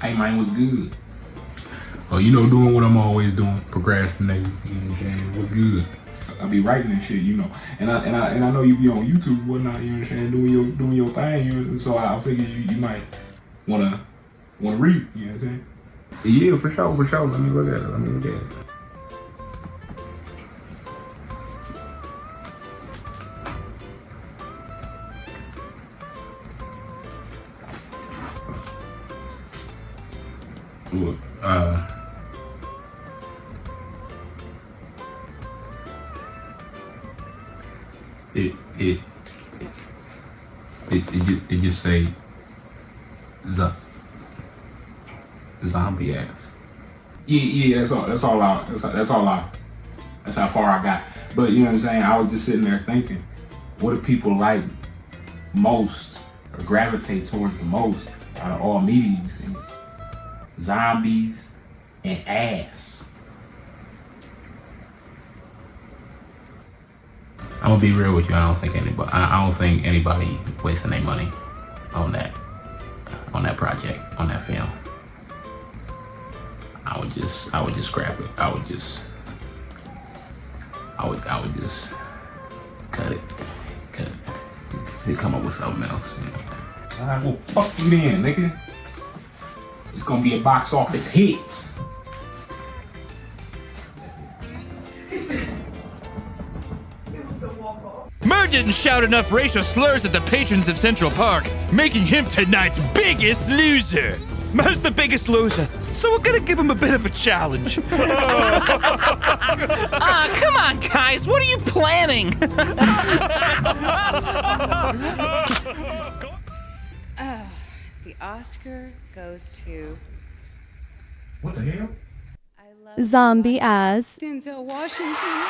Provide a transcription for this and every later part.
Hey man, what's good? Oh, you know, doing what I'm always doing, procrastinating. You know what I'm saying? What's good? I be writing and shit, you know, and I know you be on YouTube and whatnot. You know what I'm saying? Doing your thing. You know, so I figure you might wanna read. You know what I'm saying? Yeah, for sure. Let me look at it. Look, it just say zombie ass. Yeah, that's how far I got. But you know what I'm saying? I was just sitting there thinking, what do people like most or gravitate towards the most out of all mediums? Zombies and ass. I'm gonna be real with you. I don't think anybody wasting their money on that project, on that film. I would just scrap it. I would just cut it. Come up with something else. You know? Alright, well, fuck you then, nigga. It's gonna be a box office hit. Murr didn't shout enough racial slurs at the patrons of Central Park, making him tonight's biggest loser. Murr's the biggest loser, so we're gonna give him a bit of a challenge. Come on, guys, what are you planning? The Oscar goes to... What the hell? Zombie as Denzel Washington.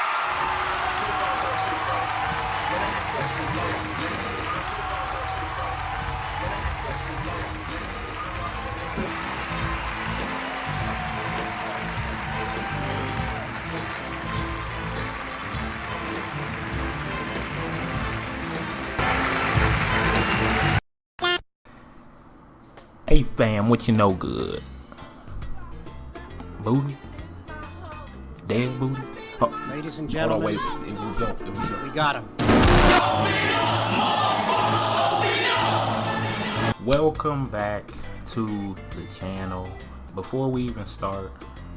Hey fam, what you know good? Booty? Dead booty? Oh, Ladies and gentlemen, we got him. Welcome back to the channel. Before we even start,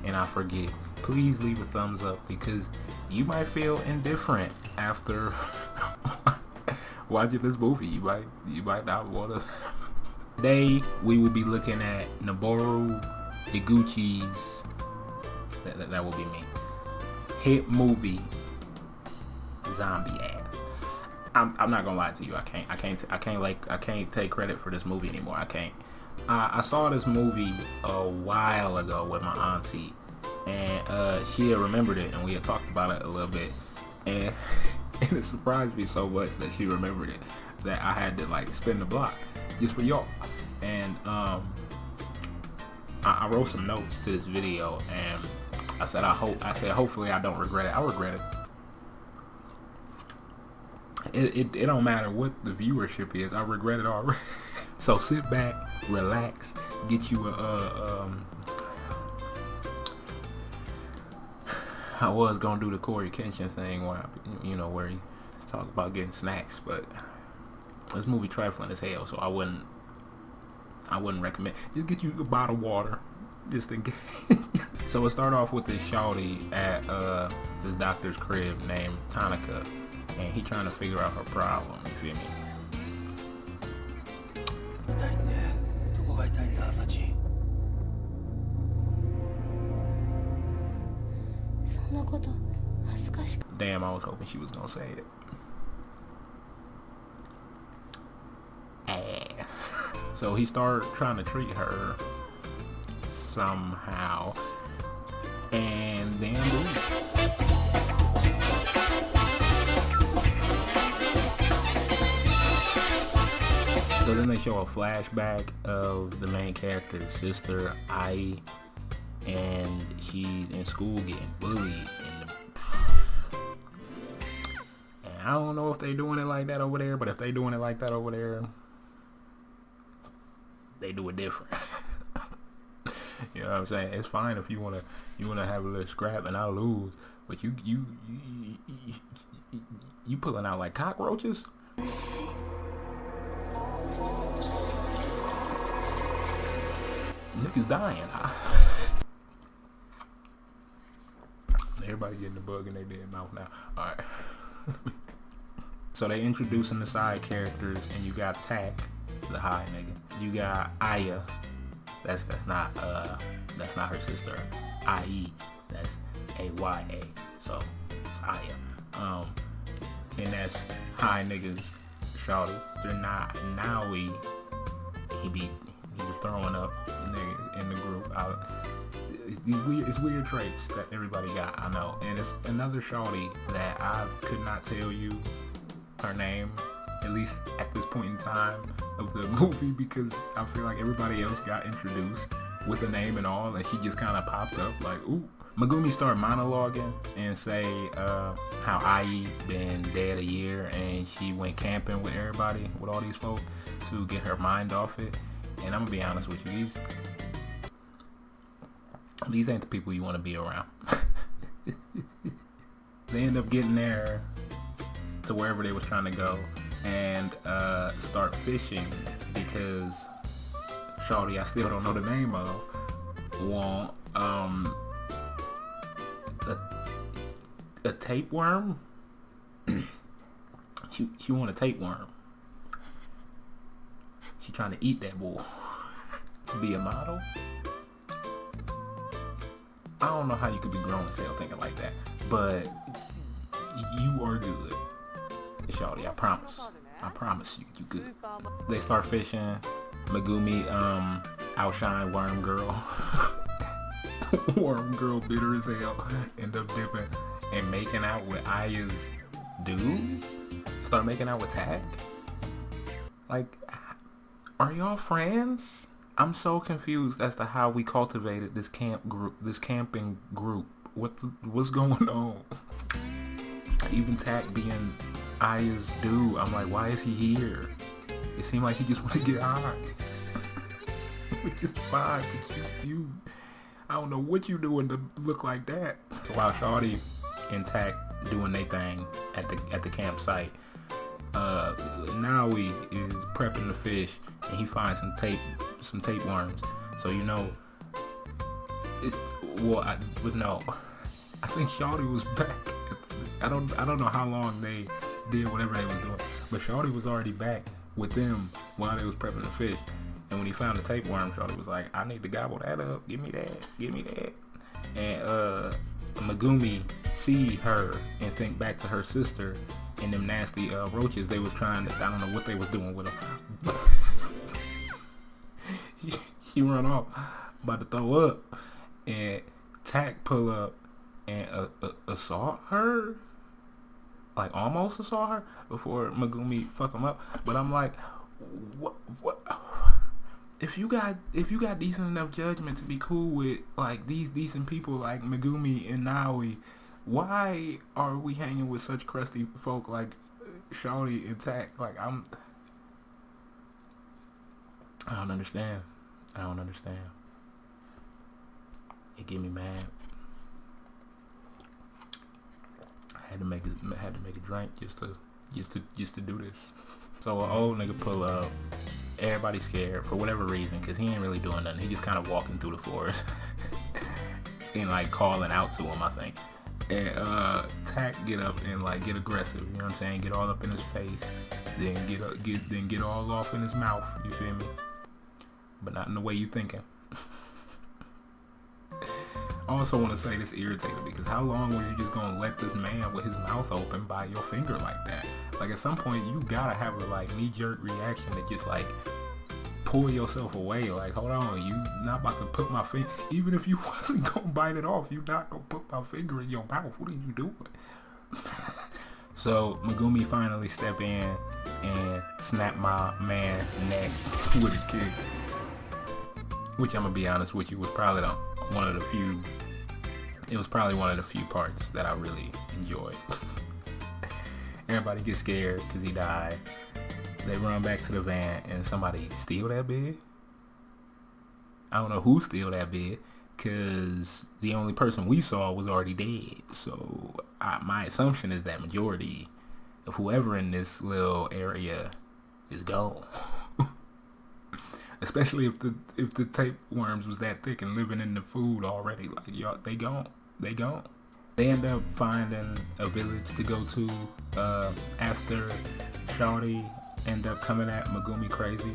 and I forget, please leave a thumbs up because you might feel indifferent after watching this movie. You might not want to. Today we will be looking at Noboru Iguchi's, that will be me, hit movie Zombie Ass. I'm not gonna lie to you. I can't take credit for this movie anymore. I can't. I saw this movie a while ago with my auntie, and she had remembered it, and we had talked about it a little bit, and it surprised me so much that she remembered it that I had to like spin the block just for y'all. And I wrote some notes to this video, and I said hopefully I don't regret it. I regret it. It don't matter what the viewership is. I regret it already. So sit back, relax, get you I was gonna do the Corey Kenshin thing where he talk about getting snacks, but this movie trifling as hell, so I wouldn't recommend. Just get you a bottle of water, just in case. So we'll start off with this shawty at this doctor's crib named Tanaka, and he trying to figure out her problem. You feel me? Damn, I was hoping she was gonna say it. Ass. So he started trying to treat her somehow, and then boom. So then they show a flashback of the main character's sister, Ai, and she's in school getting bullied. And I don't know if they're doing it like that over there, but if they're doing it like that over there, they do it different. You know what I'm saying? It's fine if you wanna have a little scrap and I'll lose, but you pulling out like cockroaches. Niggas dying. Everybody getting the bug in their dead mouth now. All right. So they introducing the side characters, and you got Tak, the high nigga. You got Aya. That's not her sister. I-E. That's A-Y-A. So it's Aya. And that's high niggas. Shawty. They're not Naui. He was throwing up niggas in the group. It's weird traits that everybody got, I know. And it's another shawty that I could not tell you her name, at least at this point in time of the movie, because I feel like everybody else got introduced with a name and all, and she just kind of popped up like, ooh. Megumi started monologuing and say how Ai been dead a year and she went camping with everybody, with all these folk, to get her mind off it. And I'm gonna be honest with you, these ain't the people you want to be around. They end up getting there to wherever they was trying to go and start fishing because shawty, I still don't know the name of, want a tapeworm. She want a tapeworm. She trying to eat that bull. To be a model. I don't know how you could be grown as hell thinking like that, but you are good, shawty. I promise you good. They start fishing. Megumi outshine Worm Girl. Worm Girl bitter as hell. End up dipping and making out with Aya's dude. Start making out with Tak. Like, are y'all friends? I'm so confused as to how we cultivated this camping group. What's going on? Even Tak being Aya's dude, I'm like, why is he here? It seemed like he just want to get high. Which is fine, it's just you. I don't know what you doing to look like that. So while shawty and Tak doing their thing at the campsite, Naui is prepping the fish and he finds some tapeworms. So you know, I think shawty was back. I don't know how long they did whatever they was doing, but shawty was already back with them while they was prepping the fish. And when he found the tapeworm, shawty was like, I need to gobble that up. Give me that. And Megumi see her and think back to her sister and them nasty roaches they was trying to, I don't know what they was doing with them. She run off, about to throw up, and Tak pull up and assault her, like almost assault her before Megumi fuck him up. But I'm like, what? If you got decent enough judgment to be cool with like these decent people like Megumi and Naui, why are we hanging with such crusty folk like shawty and Tak? Like I don't understand. It get me mad. I had to make a drink just to do this. So an old nigga pull up. Everybody's scared for whatever reason, cause he ain't really doing nothing. He just kind of walking through the forest and like calling out to him, I think. And Tak get up and like get aggressive. You know what I'm saying? Get all up in his face, then get all off in his mouth. You feel me? But not in the way you thinking. I also want to say this irritated because how long were you just gonna let this man with his mouth open by your finger like that? Like at some point you gotta have a like knee-jerk reaction to just like pull yourself away. Like, hold on, you not about to put my finger, even if you wasn't gonna bite it off, you not gonna put my finger in your mouth. What are you doing? So Megumi finally step in and snap my man neck with a kick, which I'm gonna be honest with you was probably one of the few parts that I really enjoyed. Everybody gets scared because he died. They run back to the van and somebody steal that big? I don't know who's still that big, because the only person we saw was already dead. So my assumption is that majority of whoever in this little area is gone. Especially if the tapeworms was that thick and living in the food already. Like, y'all, they gone. They end up finding a village to go to after Shawty end up coming at Megumi crazy.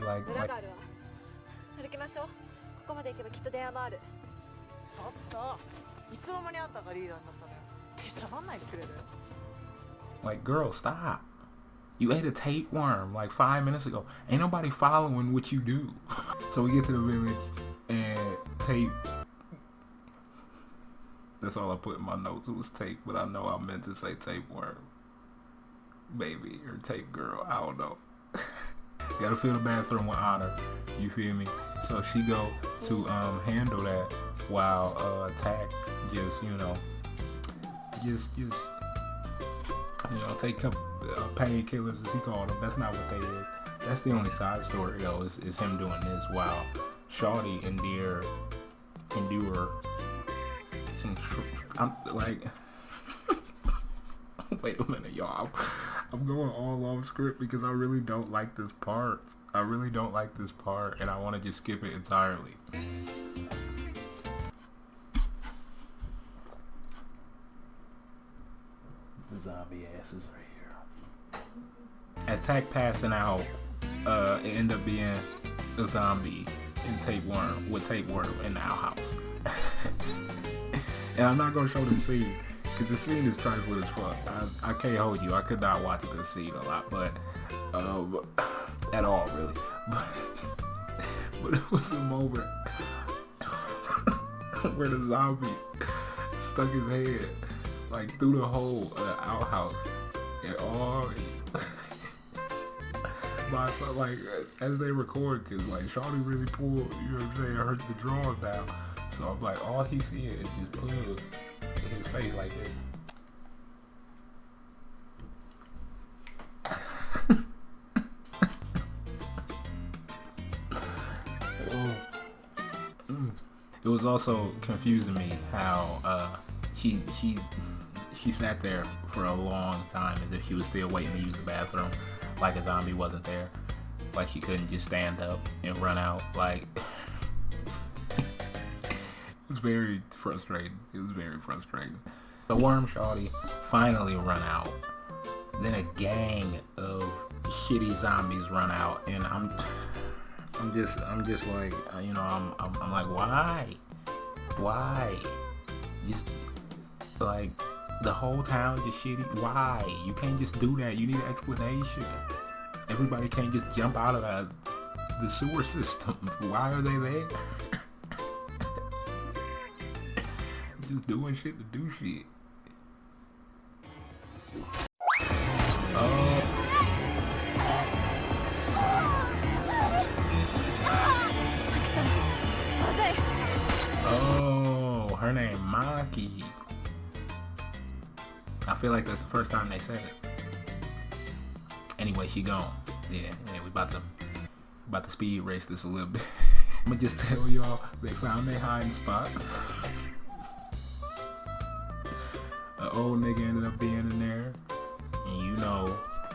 Like girl, stop. You ate a tapeworm like 5 minutes ago. Ain't nobody following what you do. So we get to the village and tape. That's all I put in my notes. It was tape, but I know I meant to say tapeworm. Baby, or tape girl. I don't know. Gotta fill the bathroom with honor. You feel me? So she go to handle that while Tack just, take up painkillers, as he called them. That's not what they is. That's the only side story though, is him doing this while Shawty endure some I'm like wait a minute, y'all. I'm going all off script because I really don't like this part. And I want to just skip it entirely. The zombie asses right here. As Tack passing out, it ended up being a zombie with tapeworm in the outhouse. And I'm not gonna show the scene because the scene is trifling as fuck. I can't hold you. I could not watch this scene a lot, but at all really. But it was a moment where the zombie stuck his head like through the hole of the outhouse, and all like as they record, cause like Shawty really pulled, you know what I'm saying, hurt the drawers down. So I'm like, all he see is just put his face like this. It was also confusing me how she sat there for a long time as if she was still waiting to use the bathroom, like a zombie wasn't there, like she couldn't just stand up and run out. Like it was very frustrating. The worm Shawty finally run out. Then a gang of shitty zombies run out, and I'm just like, I'm like, why? Just like the whole town just shitty. Why? You can't just do that. You need an explanation. Everybody can't just jump out of the sewer system. Why are they there? Just doing shit to do shit. Oh, her name Maki. I feel like that's the first time they said it. Anyway, she gone. Yeah, we about to speed race this a little bit. I'm gonna just tell y'all, they found their hiding spot. An old nigga ended up being in there, and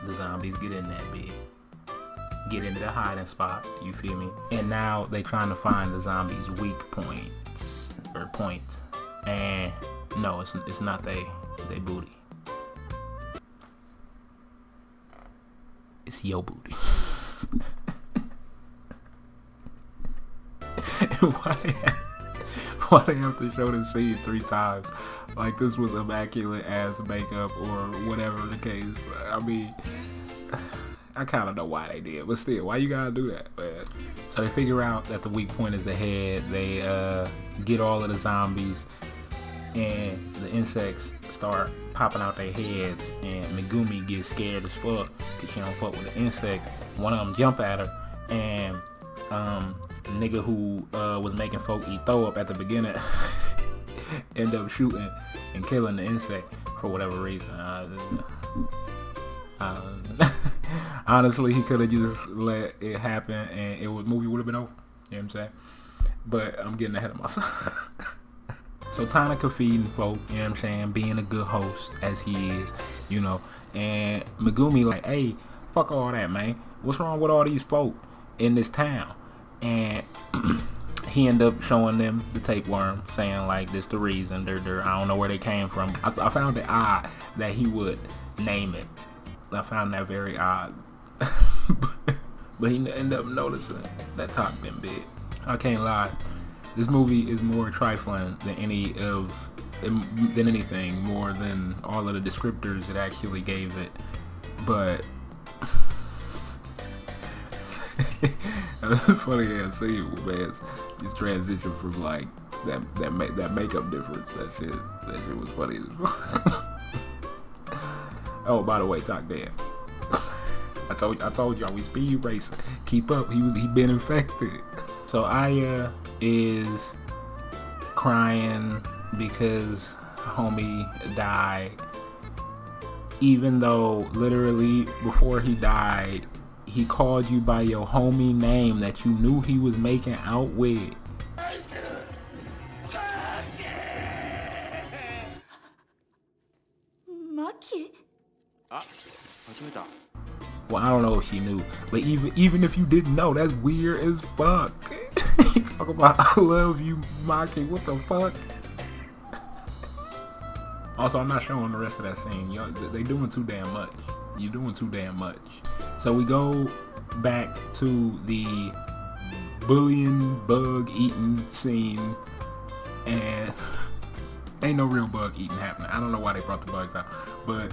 the zombies get in that bit, get into the hiding spot. You feel me? And now they trying to find the zombies' weak points. And no, it's not they booty. It's your booty. Why they have to show the scene 3 times? Like this was immaculate ass makeup or whatever the case. I mean, I kind of know why they did, but still, why you gotta do that, man? So they figure out that the weak point is the head. They get all of the zombies, and the insects start popping out their heads, and Megumi gets scared as fuck because she don't fuck with the insects. One of them jump at her, and the nigga who was making folk eat throw up at the beginning end up shooting and killing the insect for whatever reason. Honestly, he could have just let it happen and movie would have been over. You know what I'm saying? But I'm getting ahead of myself. So Tanaka feeding folk, you know what I'm saying, being a good host as he is, you know, and Megumi like, hey, fuck all that, man. What's wrong with all these folk in this town? And he ended up showing them the tapeworm, saying like, this the reason. They're I don't know where they came from. I found it odd that he would name it. I found that very odd. But he ended up noticing that Talk been big. I can't lie. This movie is more trifling than anything, more than all of the descriptors it actually gave it. But it's funny to see it, man. Just transition from like that makeup difference. That shit was funny as fuck. Oh, by the way, Talk dead. I told y'all we speed racing. Keep up. He been infected. So Aya is crying because homie died, even though literally before he died he called you by your homie name that you knew he was making out with. Well, I don't know if she knew, but even if you didn't know, that's weird as fuck. You talk about I love you, Maki. What the fuck? Also, I'm not showing the rest of that scene. Y'all, they doing too damn much. You're doing too damn much. So we go back to the bullying, bug eating scene, and ain't no real bug eating happening. I don't know why they brought the bugs out, but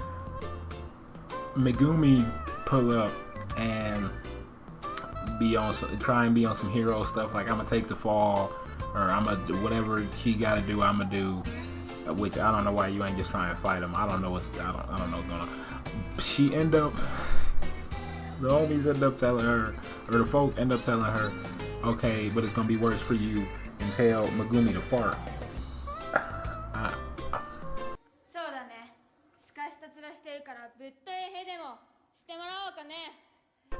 Megumi pull up and try and be on some hero stuff, like I'm gonna take the fall, or I'm gonna do whatever she gotta do, I'm gonna do. Which I don't know why you ain't just trying to fight him. I don't know what's going on. She end up, the homies end up telling her, or the folk end up telling her, okay, but it's gonna be worse for you, and tell Megumi to fart.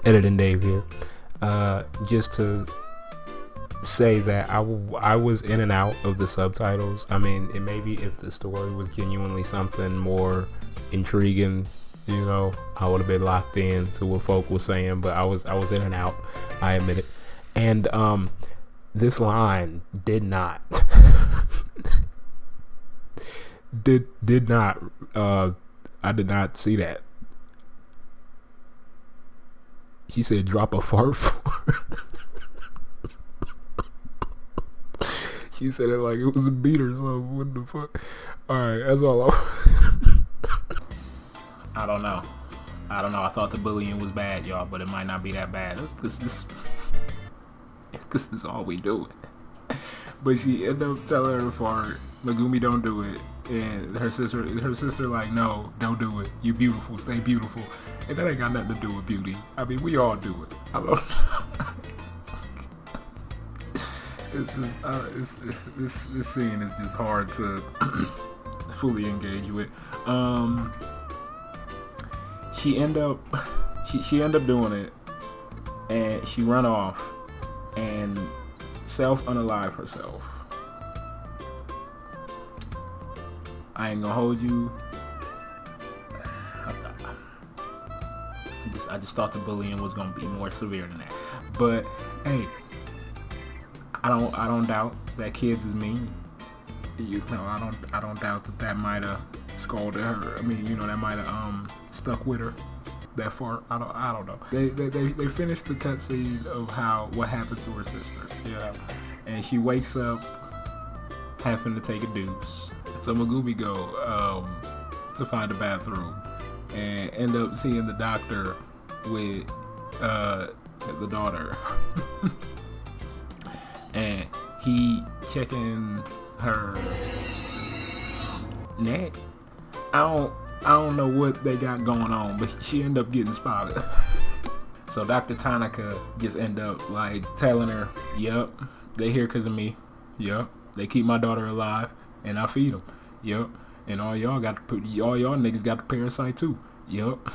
Editing Dave here. Just to say that I was in and out of the subtitles. I mean, it maybe if the story was genuinely something more intriguing, you know, I would have been locked in to what folk was saying, but I was in and out, I admit it. And this line did not did not I did not see that. He said drop a fart for She said it like it was a beat or something. What the fuck? Alright, that's all I don't know. I thought the bullying was bad, y'all, but it might not be that bad. This is all we do. But she ended up telling her to fart. Megumi don't do it. And her sister like, no, don't do it. You beautiful, stay beautiful. And that ain't got nothing to do with beauty. I mean, we all do it. I don't know. This scene is just hard to fully engage with. She end up doing it, and she run off and self-unalive herself. I ain't gonna hold you. I just thought the bullying was gonna be more severe than that. But hey, I don't doubt that kids is mean. You know, I don't doubt that might have scalded her. I mean, you know, that might have stuck with her. That far, I don't know. They finished the cutscene of what happened to her sister. Yeah, and she wakes up having to take a deuce. So Megumi go to find a bathroom and end up seeing the doctor with the daughter. And he checking her neck. I don't know what they got going on, but she ended up getting spotted. So Dr. Tanaka just end up like telling her, yup, they here because of me. Yup, they keep my daughter alive and I feed them. Yup, and all y'all niggas got the parasite too. Yup.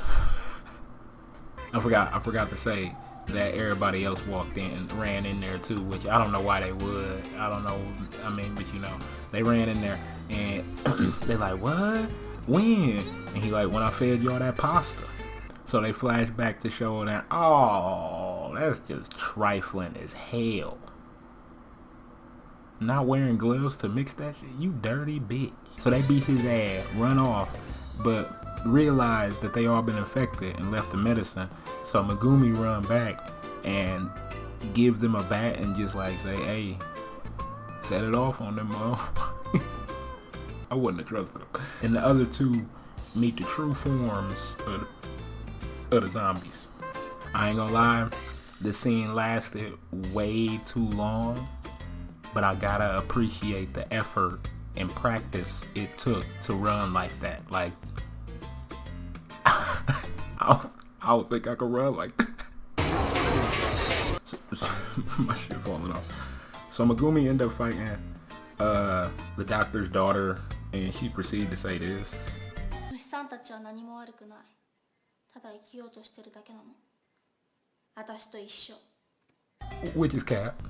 I forgot to say that everybody else ran in there too, which I don't know why they would. I don't know. I mean, but you know, they ran in there and they like, what? When? And he like, when I fed you all that pasta. So they flash back to show that, oh, that's just trifling as hell. Not wearing gloves to mix that shit? You dirty bitch. So they beat his ass, run off, but realize that they all been infected and left the medicine. So Megumi run back and give them a bat and just like say, hey, set it off on them all. I wouldn't have trusted them. And the other two meet the true forms of the zombies. I ain't gonna lie, the scene lasted way too long, but I gotta appreciate the effort and practice it took to run like that. Like, I don't think I could run like that. My shit falling off. So Megumi ended up fighting the doctor's daughter, and she proceeded to say this. Which is cap.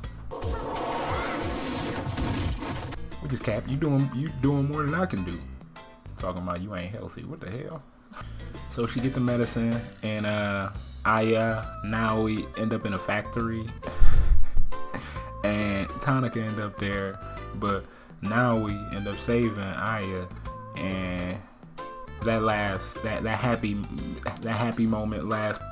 Which is cap. You doing more than I can do. Talking about you ain't healthy. What the hell? So she get the medicine, and Aya, now we end up in a factory. And Tanaka end up there, but now we end up saving Aya, and that happy moment lasts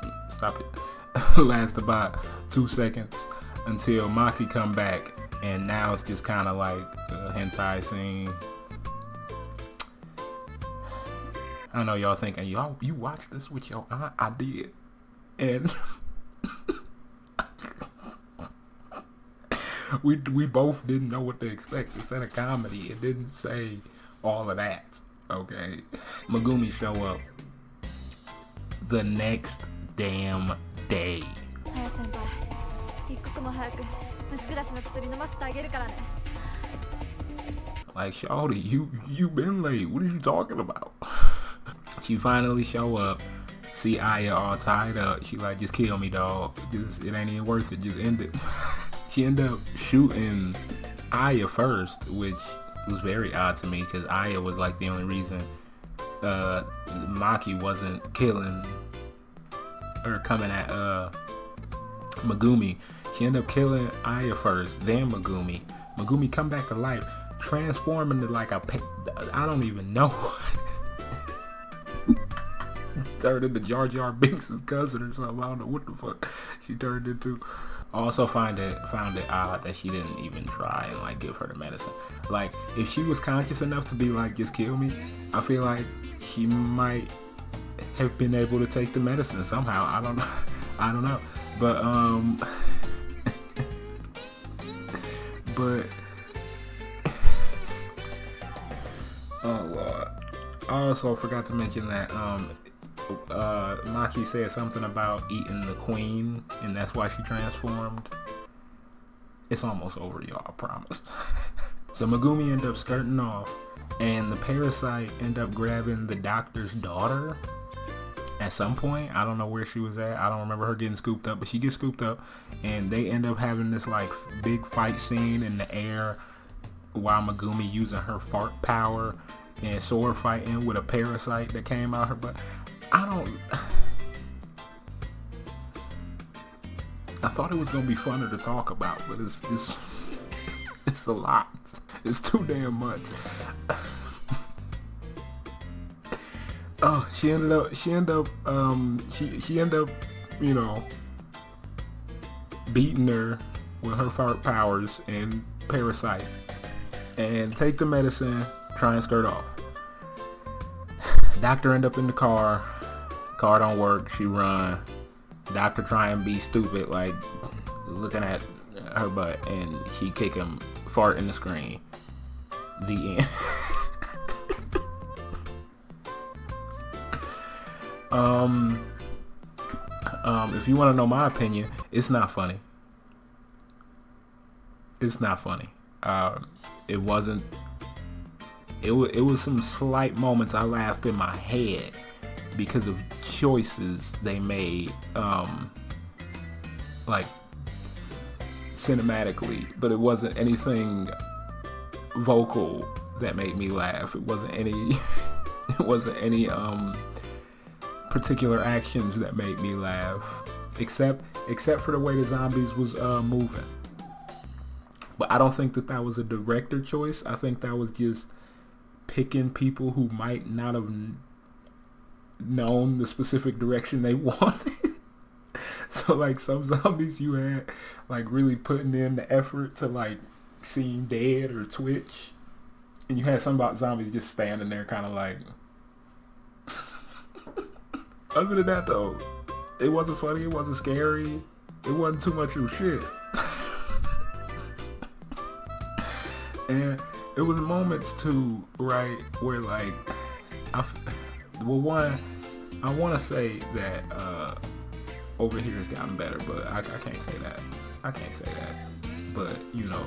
about 2 seconds until Maki come back, and now it's just kind of like a hentai scene. I know y'all thinking, you watched this with your aunt? I did, and we both didn't know what to expect. It said a comedy. It didn't say all of that. Okay. Megumi show up the next damn day. Like, shawty, you been late. What are you talking about? She finally show up, see Aya all tied up. She like, just kill me, dog. It ain't even worth it. Just end it. She ended up shooting Aya first, which was very odd to me because Aya was like the only reason Maki wasn't killing or coming at Megumi. She ended up killing Aya first, then Megumi. Megumi come back to life, transform into like I don't even know. Turned into Jar Jar Binks' cousin or something. I don't know what the fuck she turned into. Also found it odd that she didn't even try and like give her the medicine. Like, if she was conscious enough to be like, just kill me, I feel like she might have been able to take the medicine somehow. I don't know. But but oh Lord. I also forgot to mention that Maki said something about eating the queen, and that's why she transformed. It's almost over, y'all, I promise. So Megumi ended up skirting off, and the parasite ended up grabbing the doctor's daughter at some point. I don't know where she was at. I don't remember her getting scooped up, but she gets scooped up, and they end up having this like big fight scene in the air while Megumi using her fart power and sword fighting with a parasite that came out her butt. I thought it was gonna be funner to talk about, but it's a lot. It's too damn much. Oh, she ended up, you know, beating her with her fart powers and parasite, and take the medicine, try and skirt off. Doctor end up in the car don't work, she run. Doctor try and be stupid, like looking at her butt, and she kick him, fart in the screen. The end. If you want to know my opinion, it's not funny. It's not funny. It wasn't. It was some slight moments I laughed in my head because of choices they made like cinematically, but it wasn't anything vocal that made me laugh. It wasn't any it wasn't any particular actions that made me laugh, except for the way the zombies was moving. But I don't think that was a director choice. I think that was just picking people who might not have known the specific direction they wanted. So like some zombies you had like really putting in the effort to like seem dead or twitch, and you had some about zombies just standing there kind of like. Other than that though, it wasn't funny, it wasn't scary, it wasn't too much of shit. And it was moments too, right, where like I want to say that over here has gotten better, but I can't say that. I can't say that. But you know,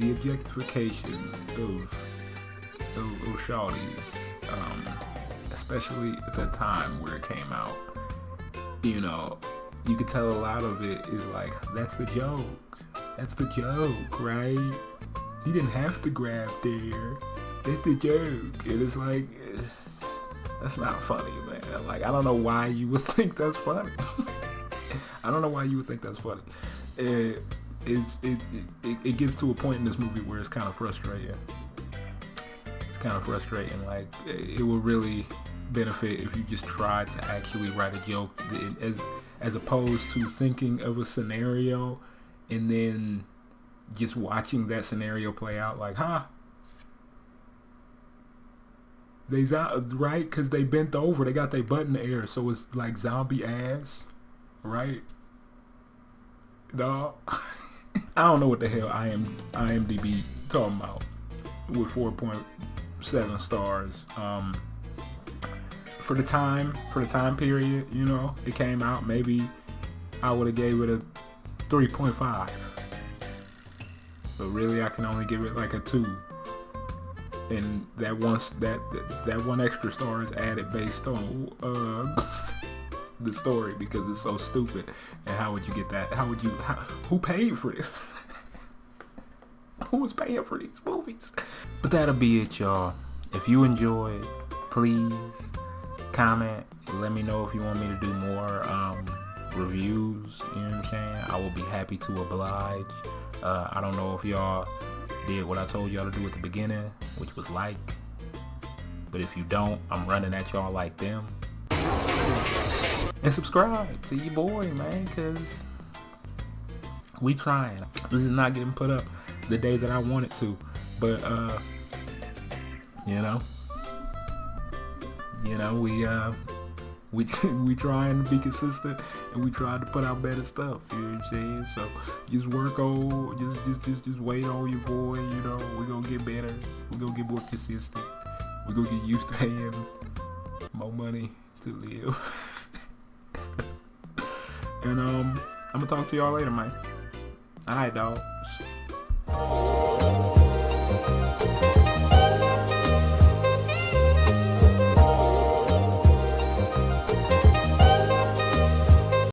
the objectification of shawties, especially at the time where it came out, you know, you could tell a lot of it is like, that's the joke. That's the joke, right? He didn't have to grab there. That's the joke. And it's like, that's not funny, man. Like, I don't know why you would think that's funny. I don't know why you would think that's funny. It gets to a point in this movie where it's kind of frustrating. It's kind of frustrating. Like, it would really benefit if you just tried to actually write a joke as opposed to thinking of a scenario and then just watching that scenario play out. Like, they right, because they bent over, they got their butt in the air, so it's like zombie ass, right? No. I don't know what the hell IMDb talking about with 4.7 stars. For the time period, you know, it came out, maybe I would have gave it a 3.5. But really I can only give it like a 2. And that one extra star is added based on the story because it's so stupid. And how would you get that? Who paid for this? Who was paying for these movies? But that'll be it, y'all. If you enjoyed, please comment. Let me know if you want me to do more reviews. You know what I'm saying? I will be happy to oblige. I don't know if y'all did what I told y'all to do at the beginning, which was like. But if you don't, I'm running at y'all like them. And subscribe to your boy, man, because we trying. This is not getting put up the day that I want it to. But, you know, we trying to be consistent, and we trying to put out better stuff. You know what I'm saying? So just work on, just wait on your boy. You know, we gonna get better. We gonna get more consistent. We gonna get used to paying more money to live. And I'm gonna talk to y'all later, man. All right, dog.